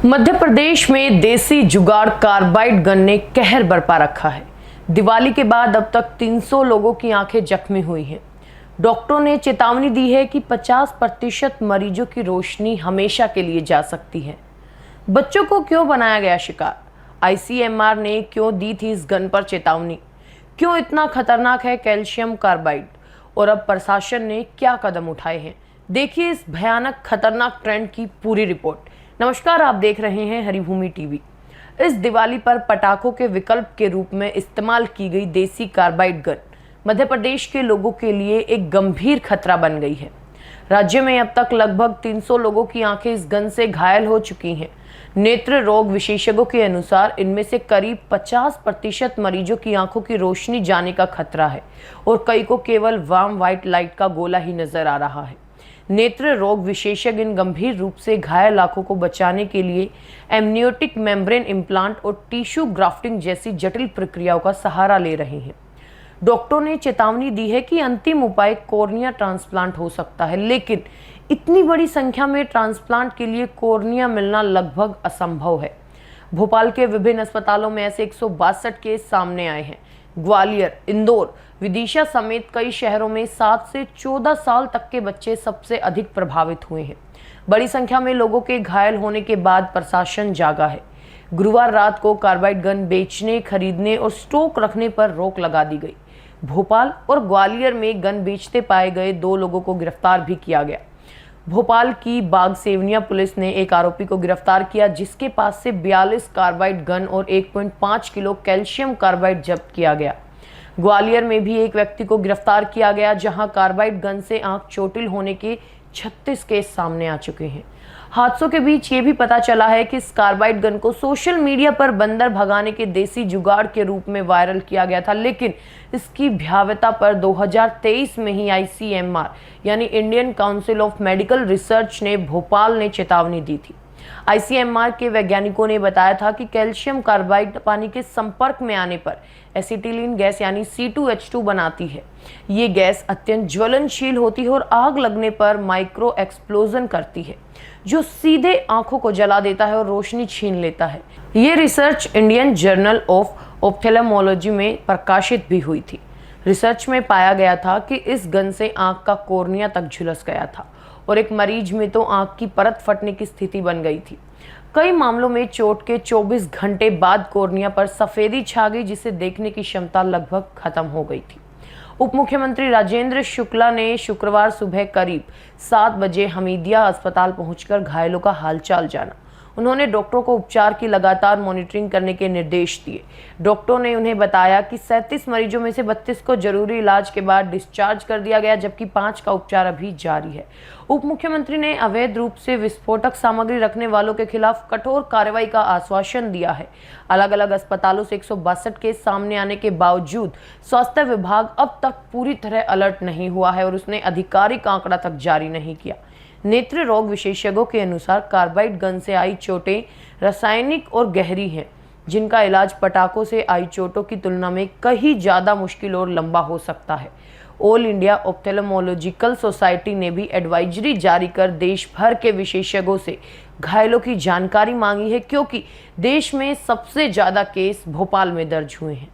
मध्य प्रदेश में देसी जुगाड़ कार्बाइड गन ने कहर बरपा रखा है। दिवाली के बाद अब तक 300 लोगों की आंखें जख्मी हुई हैं। डॉक्टरों ने चेतावनी दी है कि 50% मरीजों की रोशनी हमेशा के लिए जा सकती है। बच्चों को क्यों बनाया गया शिकार? आईसीएमआर ने क्यों दी थी इस गन पर चेतावनी? क्यों इतना खतरनाक है कैल्शियम कार्बाइड? और अब प्रशासन ने क्या कदम उठाए हैं? देखिए इस भयानक खतरनाक ट्रेंड की पूरी रिपोर्ट। नमस्कार, आप देख रहे हैं हरिभूमि टीवी। इस दिवाली पर पटाखों के विकल्प के रूप में इस्तेमाल की गई देसी कार्बाइड गन मध्य प्रदेश के लोगों के लिए एक गंभीर खतरा बन गई है। राज्य में अब तक लगभग 300 लोगों की आंखें इस गन से घायल हो चुकी हैं। नेत्र रोग विशेषज्ञों के अनुसार इनमें से करीब 50% मरीजों की आंखों की रोशनी जाने का खतरा है और कई को केवल वार्म व्हाइट लाइट का गोला ही नजर आ रहा है। नेत्र रोग विशेषज्ञ इन गंभीर रूप से घायल आंखों को बचाने के लिए एमनियोटिक मेम्ब्रेन इम्प्लांट और टिश्यू ग्राफ्टिंग जैसी जटिल प्रक्रियाओं का सहारा ले रहे हैं। डॉक्टरों ने चेतावनी दी है कि अंतिम उपाय कॉर्निया ट्रांसप्लांट हो सकता है, लेकिन इतनी बड़ी संख्या में ट्रांसप्लांट के लिए कॉर्निया मिलना लगभग असंभव है। भोपाल के विभिन्न अस्पतालों में ऐसे 162 केस सामने आए हैं। ग्वालियर, इंदौर, विदिशा समेत कई शहरों में 7 से 14 साल तक के बच्चे सबसे अधिक प्रभावित हुए हैं। बड़ी संख्या में लोगों के घायल होने के बाद प्रशासन जागा है। गुरुवार रात को कार्बाइड गन बेचने, खरीदने और स्टॉक रखने पर रोक लगा दी गई। भोपाल और ग्वालियर में गन बेचते पाए गए 2 लोगों को गिरफ्तार भी किया गया। भोपाल की बाग सेवनिया पुलिस ने एक आरोपी को गिरफ्तार किया, जिसके पास से 42 कार्बाइड गन और 1.5 किलो कैल्शियम कार्बाइड जब्त किया गया। ग्वालियर में भी एक व्यक्ति को गिरफ्तार किया गया, जहां कार्बाइड गन से आंख चोटिल होने के 36 केस सामने आ चुके हैं। हादसों के बीच ये भी पता चला है कि इस कार्बाइड गन को सोशल मीडिया पर बंदर भगाने के देसी जुगाड़ के रूप में वायरल किया गया था, लेकिन इसकी भयावहता पर 2023 में ही आईसीएमआर यानी Indian council of medical research ने भोपाल ने चेतावनी दी थी। आईसीएमआर के वैज्ञानिकों ने बताया था कि कैल्शियम कार्बाइड पानी के संपर्क में आने पर एसिटिलीन गैस यानी C2H2 बनाती है। ये गैस अत्यंत ज्वलनशील होती है और आग लगने पर माइक्रो एक्सप्लोजन करती है, जो सीधे आंखों को जला देता है और रोशनी छीन लेता है। ये research Indian journal of ophthalmology में प्रकाशित भी हुई थी। रिसर्च में पाया गया था कि इस गन से आंख का कॉर्निया तक झुलस गया था और एक मरीज में तो आंख की परत फटने की स्थिति बन गई थी। कई मामलों में चोट के 24 घंटे बाद कॉर्निया पर सफेदी छा गई, जिसे देखने की क्षमता लगभग खत्म हो गई थी। उप मुख्यमंत्री राजेंद्र शुक्ला ने शुक्रवार सुबह करीब 7 बजे हमीदिया अस्पताल पहुंचकर घायलों का हालचाल जाना। उन्होंने डॉक्टरों को उपचार की लगातार मॉनिटरिंग करने के निर्देश दिए। डॉक्टरों ने उन्हें बताया कि 37 मरीजों में से 32 को जरूरी इलाज के बाद डिस्चार्ज कर दिया गया, जबकि 5 का उपचार अभी जारी है। उप मुख्यमंत्री ने अवैध रूप से विस्फोटक सामग्री रखने वालों के खिलाफ कठोर कार्रवाई का आश्वासन दिया है। अलग अलग अस्पतालों से 162 केस सामने आने के बावजूद स्वास्थ्य विभाग अब तक पूरी तरह अलर्ट नहीं हुआ है और उसने आधिकारिक आंकड़ा तक जारी नहीं किया। नेत्र रोग विशेषज्ञों के अनुसार कार्बाइड गन से आई चोटें रासायनिक और गहरी हैं, जिनका इलाज पटाखों से आई चोटों की तुलना में कहीं ज़्यादा मुश्किल और लंबा हो सकता है। ऑल इंडिया ऑप्थेल्मोलॉजिकल सोसाइटी ने भी एडवाइजरी जारी कर देश भर के विशेषज्ञों से घायलों की जानकारी मांगी है, क्योंकि देश में सबसे ज़्यादा केस भोपाल में दर्ज हुए हैं।